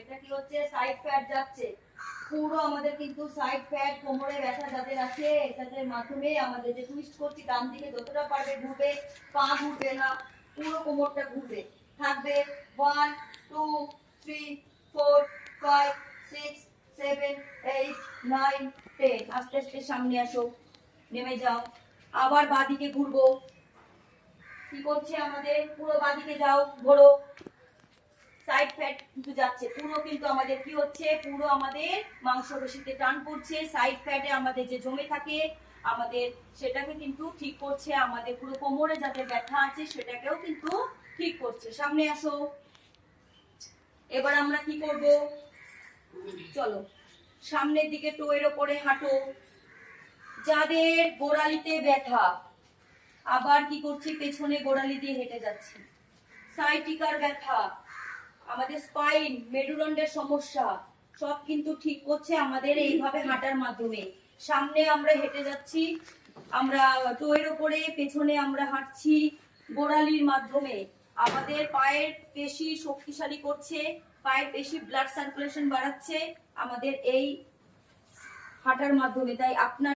এটা কি হচ্ছে সাইড ফ্যাট যাচ্ছে পুরো আমাদের, কিন্তু সাইড ফ্যাট কোমরে ব্যথা যাদের আছে এটার মাধ্যমে আমাদের যে টুইস্ট করছি ডান দিকে যতটা পারবে ঘুরবে, পা ঘুরবে না, পুরো কোমরটা ঘুরবে থাকবে। 1 2 3 4 5 6 7 8 9 10। আস্তে আস্তে সামনে আসো, নেমে যাও, আবার বাঁদিকে ঘুরবো। কি করছে আমাদের পুরো বাঁদিকে যাও, ঘোরো, সাইড ফ্যাট কিন্তু যাচ্ছে পুরো, কিন্তু আমাদের কি হচ্ছে পুরো আমাদের মাংসপেশিতে টান পড়ছে, সাইড ফ্যাটে আমাদের যে জমে থাকে আমাদের সেটাকে কিন্তু ঠিক করছে, আমাদের পুরো কোমরে যাতে ব্যথা আছে সেটাকেও কিন্তু ঠিক করছে। সামনে আসো, এবার আমরা কি করব, চলো সামনের দিকে টোয়ের ওপরে হাঁটো। যাদের গোড়ালিতে ব্যথা, আবার কি করছি পেছনে গোড়ালি দিয়ে হেঁটে যাচ্ছি। সাইটিকার ব্যথা, আমাদের স্পাইন মেরুদণ্ডের সমস্যা সব কিন্তু ঠিক করছে আমাদের এইভাবে হাঁটার মাধ্যমে। সামনে আমরা হেঁটে যাচ্ছি, আমরা টোয়ের ওপরে, পেছনে আমরা হাঁটছি গোড়ালির মাধ্যমে। আমাদের পায়ের পেশি শক্তিশালী করছে, পায়ের পেশি ব্লাড সার্কুলেশন বাড়াচ্ছে আমাদের এই হাঁটার মাধ্যমে। তাই আপনার